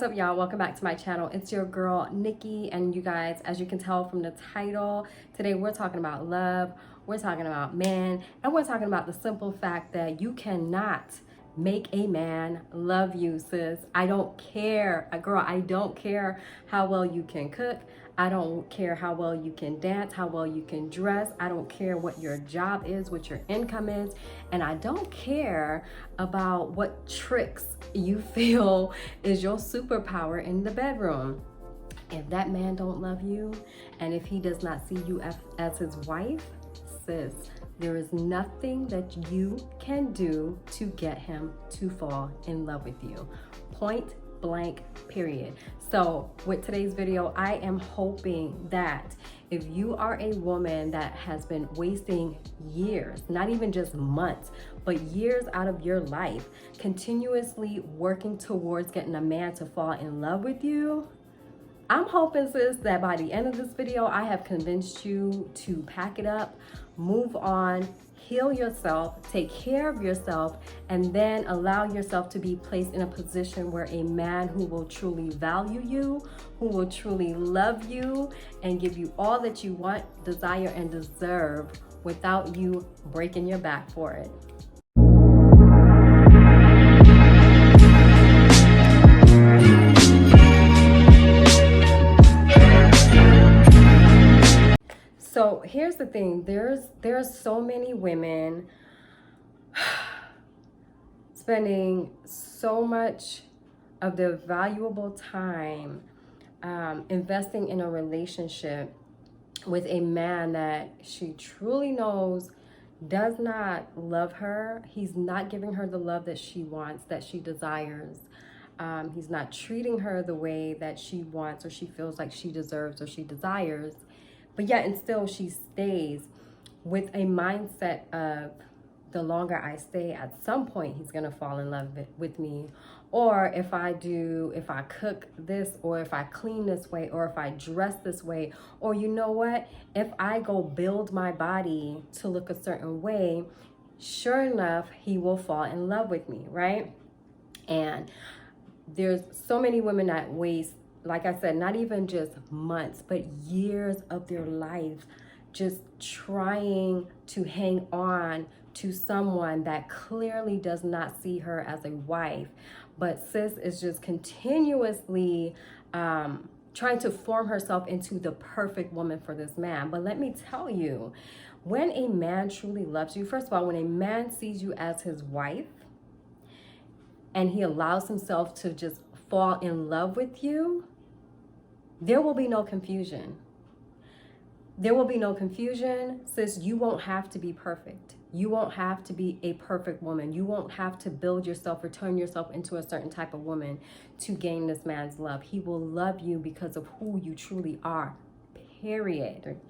What's up, y'all? Welcome back to my channel. It's your girl Nikki, and you guys, as you can tell from the title, today we're talking about love, we're talking about men, and we're talking about the simple fact that you cannot make a man love you, sis. I don't care, girl, I don't care how well you can cook. I don't care how well you can dance, how well you can dress. I don't care what your job is, what your income is. And I don't care about what tricks you feel is your superpower in the bedroom. If that man don't love you, and if he does not see you as his wife, sis, there is nothing that you can do to get him to fall in love with you. Point blank, period. So with today's video, I am hoping that if you are a woman that has been wasting years, not even just months, but years out of your life, continuously working towards getting a man to fall in love with you, I'm hoping, sis, that by the end of this video, I have convinced you to pack it up, move on, heal yourself, take care of yourself, and then allow yourself to be placed in a position where a man who will truly value you, who will truly love you, and give you all that you want, desire, and deserve without you breaking your back for it. So here's the thing, there's so many women spending so much of their valuable time investing in a relationship with a man that she truly knows does not love her. He's not giving her the love that she wants, that she desires. He's not treating her the way that she wants or she feels like she deserves or she desires. But yet and still she stays with a mindset of, the longer I stay, at some point he's gonna fall in love with me. Or if I cook this, or if I clean this way, or if I dress this way, or you know what, if I go build my body to look a certain way, sure enough, he will fall in love with me, right? And there's so many women that waste, like I said, not even just months, but years of their life just trying to hang on to someone that clearly does not see her as a wife. But sis is just continuously trying to form herself into the perfect woman for this man. But let me tell you, when a man truly loves you, first of all, when a man sees you as his wife and he allows himself to just fall in love with you, there will be no confusion. There will be no confusion, sis. You won't have to be perfect. You won't have to be a perfect woman. You won't have to build yourself or turn yourself into a certain type of woman to gain this man's love. He will love you because of who you truly are, period.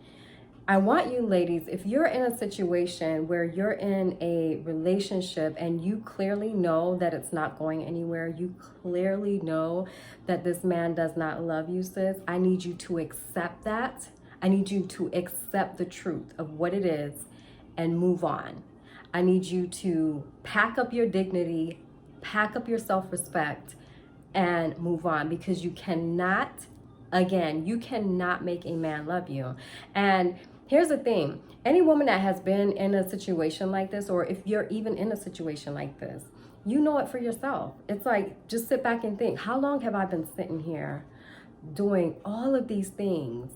I want you ladies, if you're in a situation where you're in a relationship and you clearly know that it's not going anywhere, you clearly know that this man does not love you, sis, I need you to accept that. I need you to accept the truth of what it is and move on. I need you to pack up your dignity, pack up your self-respect, and move on, because you cannot, again, you cannot make a man love you. And here's the thing, any woman that has been in a situation like this, or if you're even in a situation like this, you know it for yourself. It's like, just sit back and think, how long have I been sitting here doing all of these things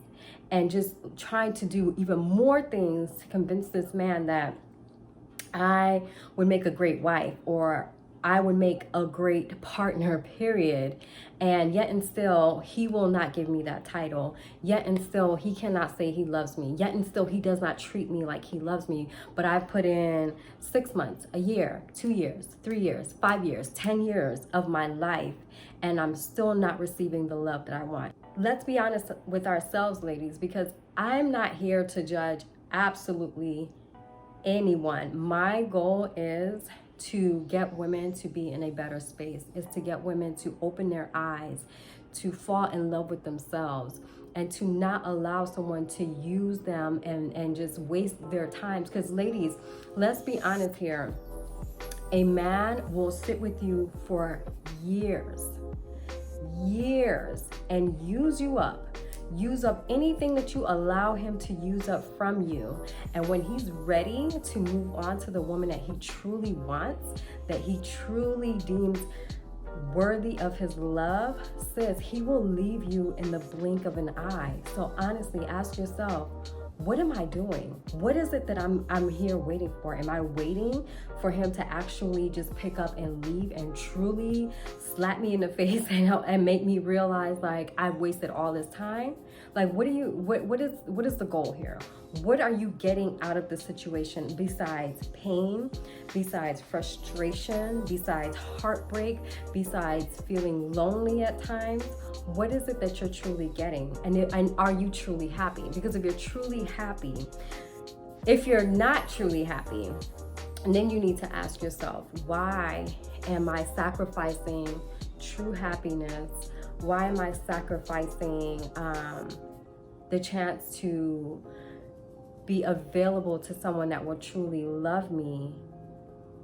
and just trying to do even more things to convince this man that I would make a great wife, or I would make a great partner, period. And yet and still, he will not give me that title. Yet and still, he cannot say he loves me. Yet and still, he does not treat me like he loves me. But I've put in 6 months, a year, 2 years, 3 years, 5 years, 10 years of my life, and I'm still not receiving the love that I want. Let's be honest with ourselves, ladies, because I'm not here to judge absolutely anyone. My goal is to get women to be in a better space, is to get women to open their eyes, to fall in love with themselves, and to not allow someone to use them and just waste their times. Because ladies, let's be honest here, a man will sit with you for years years and use you up. Use up anything that you allow him to use up from you. And when he's ready to move on to the woman that he truly wants, that he truly deems worthy of his love, sis, he will leave you in the blink of an eye. So honestly, ask yourself, what am I doing? What is it that I'm here waiting for? Am I waiting for him to actually just pick up and leave and truly slap me in the face and make me realize like I've wasted all this time? Like what is the goal here? What are you getting out of the situation besides pain, besides frustration, besides heartbreak, besides feeling lonely at times? What is it that you're truly getting? And are you truly happy? Because if you're truly happy, if you're not truly happy, then you need to ask yourself, why am I sacrificing true happiness? Why am I sacrificing the chance to be available to someone that will truly love me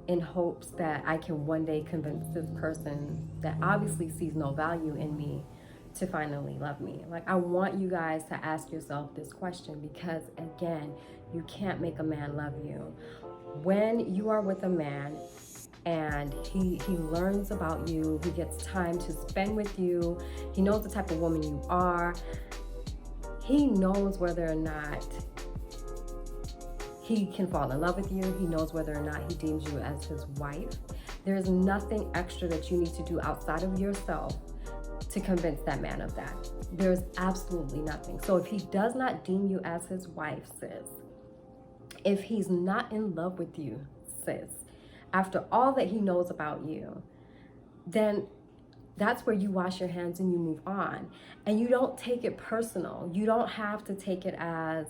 in hopes that I can one day convince this person that obviously sees no value in me to finally love me? Like, I want you guys to ask yourself this question, because again, you can't make a man love you. When you are with a man and he learns about you, he gets time to spend with you, he knows the type of woman you are, he knows whether or not he can fall in love with you, he knows whether or not he deems you as his wife. There's nothing extra that you need to do outside of yourself to convince that man of that. There's absolutely nothing. So if he does not deem you as his wife, sis, if he's not in love with you, sis, after all that he knows about you, then that's where you wash your hands and you move on. And you don't take it personal. You don't have to take it as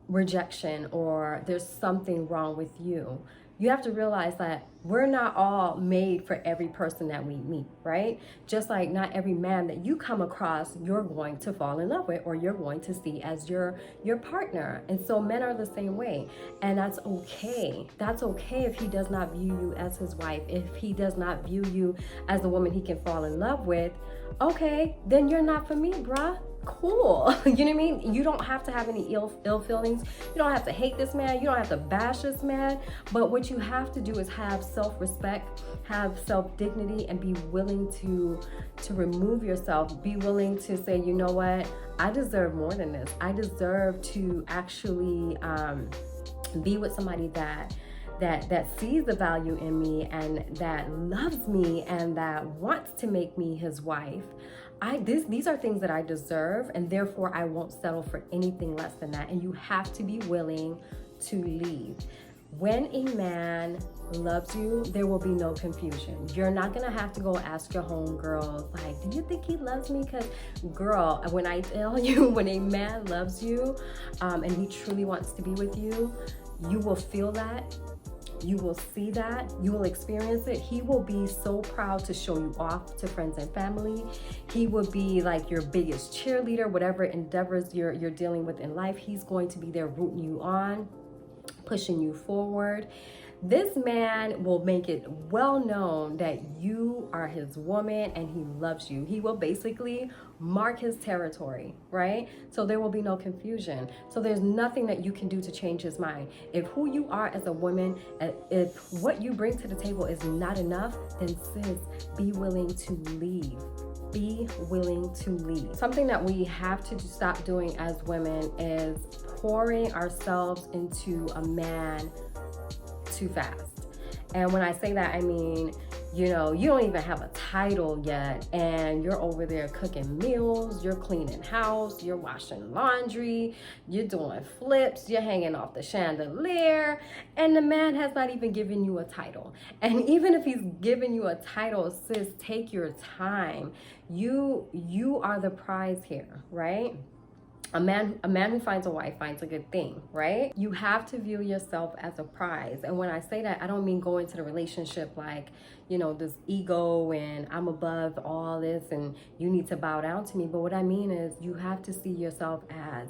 rejection or there's something wrong with you. You have to realize that we're not all made for every person that we meet, right? Just like not every man that you come across, you're going to fall in love with or you're going to see as your partner. And so men are the same way. And that's okay. That's okay if he does not view you as his wife, if he does not view you as a woman he can fall in love with. Okay, then you're not for me, bruh. Cool. You know what I mean? You don't have to have any ill feelings. You don't have to hate this man. You don't have to bash this man. But what you have to do is have self-respect, have self-dignity, and be willing to remove yourself. Be willing to say, you know what? I deserve more than this. I deserve to actually be with somebody that sees the value in me and that loves me and that wants to make me his wife. These are things that I deserve, and therefore I won't settle for anything less than that. And you have to be willing to leave. When a man loves you, there will be no confusion. You're not gonna have to go ask your homegirls, like, do you think he loves me? Because girl, when I tell you, when a man loves you and he truly wants to be with you, you will feel that. You will see that, you will experience it. He will be so proud to show you off to friends and family. He will be like your biggest cheerleader, whatever endeavors you're dealing with in life. He's going to be there rooting you on, pushing you forward. This man will make it well known that you are his woman and he loves you. He will basically mark his territory, right? So there will be no confusion. So there's nothing that you can do to change his mind. If who you are as a woman, if what you bring to the table is not enough, then sis, be willing to leave. Be willing to leave. Something that we have to stop doing as women is pouring ourselves into a man too fast. And when I say that, I mean, you know, you don't even have a title yet and you're over there cooking meals, you're cleaning house, you're washing laundry, you're doing flips, you're hanging off the chandelier, and the man has not even given you a title. And even if he's given you a title, sis, take your time. You are the prize here, right? A man who finds a wife finds a good thing, right? You have to view yourself as a prize. And when I say that, I don't mean go into the relationship like, you know, this ego and I'm above all this and you need to bow down to me. But what I mean is you have to see yourself as,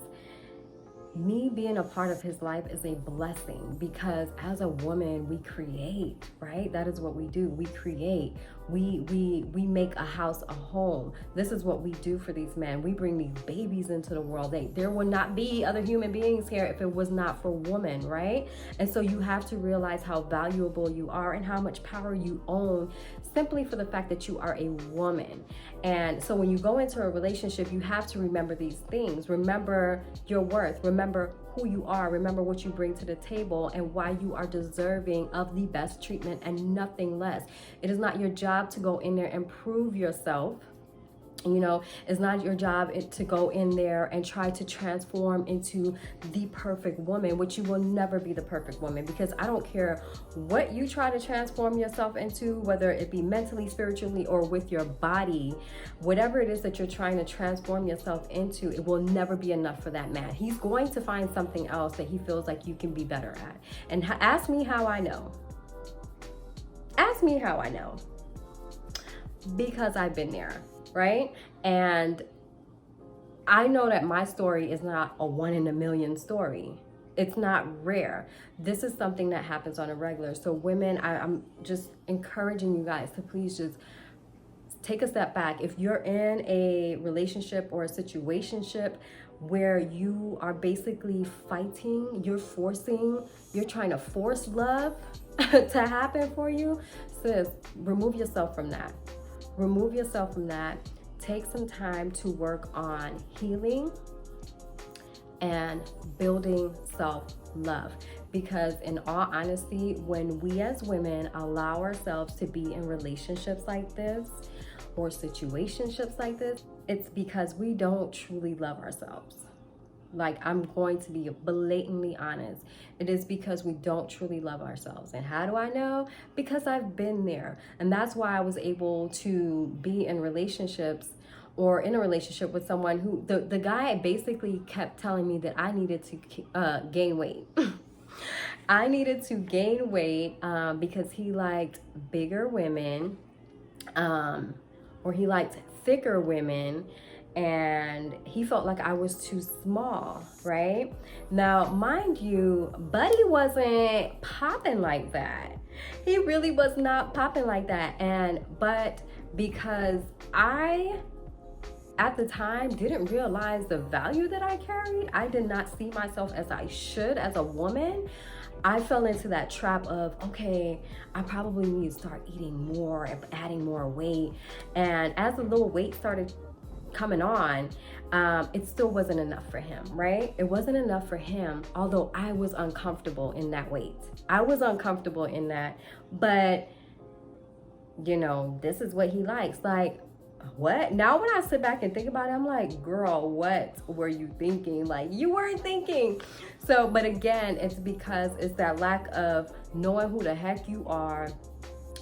me being a part of his life is a blessing, because as a woman, we create, right? That is what we do. We create. We make a house a home. This is what we do for these men. We bring these babies into the world. There will not be other human beings here if it was not for women, right? And so you have to realize how valuable you are and how much power you own simply for the fact that you are a woman. And so when you go into a relationship, you have to remember these things. Remember your worth. Remember who you are. Remember what you bring to the table and why you are deserving of the best treatment and nothing less. It is not your job to go in there and prove yourself. You know, it's not your job to go in there and try to transform into the perfect woman, which you will never be the perfect woman, because I don't care what you try to transform yourself into, whether it be mentally, spiritually, or with your body, whatever it is that you're trying to transform yourself into, it will never be enough for that man. He's going to find something else that he feels like you can be better at. And ask me how I know. Ask me how I know. Because I've been there. Right? And I know that my story is not a 1 in a million story. It's not rare. This is something that happens on a regular. So women, I'm just encouraging you guys to please just take a step back. If you're in a relationship or a situationship where you are basically fighting, you're trying to force love to happen for you, sis, remove yourself from that. Remove yourself from that. Take some time to work on healing and building self-love. Because in all honesty, when we as women allow ourselves to be in relationships like this or situationships like this, it's because we don't truly love ourselves. Like, I'm going to be blatantly honest. It is because we don't truly love ourselves. And how do I know? Because I've been there. And that's why I was able to be in relationships or in a relationship with someone who, the guy basically kept telling me that I needed to gain weight. I needed to gain weight because he liked bigger women, or he liked thicker women. And he felt like I was too small, right? Now, mind you, Buddy wasn't popping like that. He really was not popping like that. But because I, at the time, didn't realize the value that I carried, I did not see myself as I should as a woman. I fell into that trap of, okay, I probably need to start eating more and adding more weight. And as the little weight started coming on, it still wasn't enough for him, right? It wasn't enough for him, although I was uncomfortable in that weight. I was uncomfortable in that, but you know, this is what he likes. Like, what? Now when I sit back and think about it, I'm like, girl, what were you thinking? Like, you weren't thinking. So, but again, it's because it's that lack of knowing who the heck you are,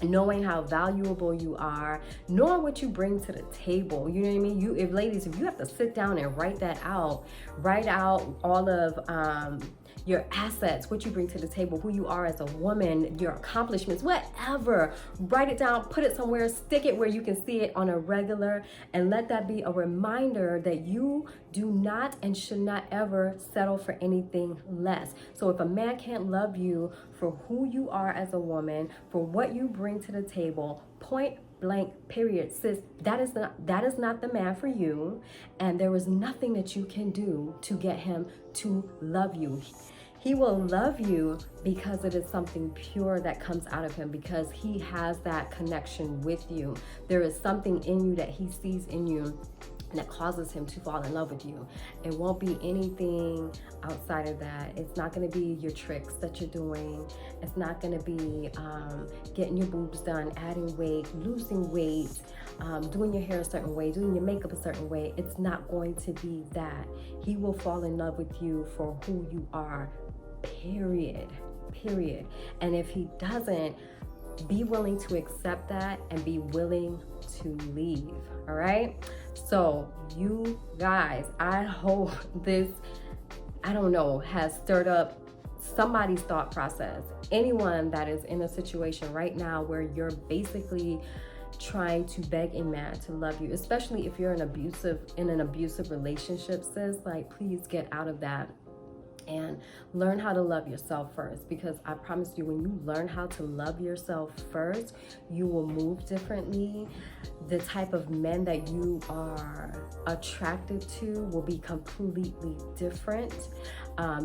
knowing how valuable you are, knowing what you bring to the table. You know what I mean? If you have to sit down and write out all of your assets, what you bring to the table, who you are as a woman, your accomplishments, whatever, write it down, put it somewhere, stick it where you can see it on a regular, and let that be a reminder that you do not and should not ever settle for anything less. So if a man can't love you for who you are as a woman, for what you bring to the table, point blank, period, sis, that is not the man for you, and there is nothing that you can do to get him to love you. He will love you because it is something pure that comes out of him, because he has that connection with you. There is something in you that he sees in you that causes him to fall in love with you. It won't be anything outside of that. It's not going to be your tricks that you're doing. It's not going to be getting your boobs done, adding weight, losing weight, doing your hair a certain way, doing your makeup a certain way. It's not going to be that. He will fall in love with you for who you are, period. And if he doesn't, be willing to accept that and be willing to leave. All right? So you guys, I hope this, has stirred up somebody's thought process. Anyone that is in a situation right now where you're basically trying to beg a man to love you, especially if you're in an abusive relationship, sis, like, please get out of that. And learn how to love yourself first, because I promise you, when you learn how to love yourself first, you will move differently. The type of men that you are attracted to will be completely different.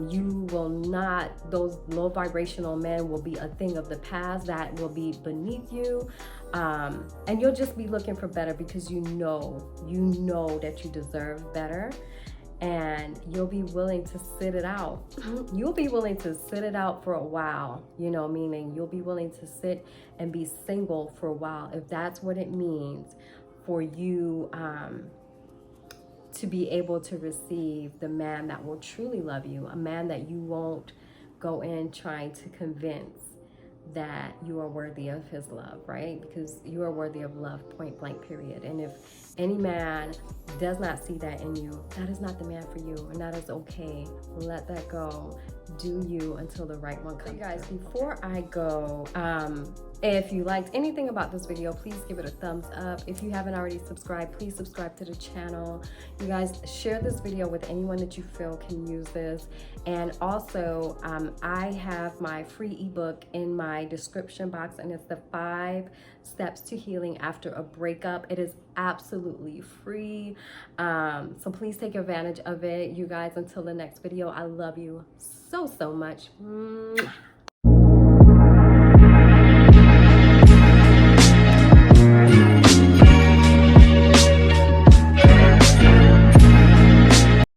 You will not, those low vibrational men will be a thing of the past that will be beneath you. And you'll just be looking for better, because you know that you deserve better. And you'll be willing to sit it out. You'll be willing to sit it out for a while, you know, meaning you'll be willing to sit and be single for a while, if that's what it means for you to be able to receive the man that will truly love you, a man that you won't go in trying to convince that you are worthy of his love, right? Because you are worthy of love, point blank, period. And if any man does not see that in you, that is not the man for you, and that is okay. Let that go. Do you until the right one comes. So guys, before I go, if you liked anything about this video, please give it a thumbs up. If you haven't already subscribed, please subscribe to the channel. You guys, share this video with anyone that you feel can use this. And also, I have my free ebook in my description box, and it's the 5 steps to healing after a breakup. It is absolutely free. So please take advantage of it. You guys, until the next video, I love you so much. Mwah.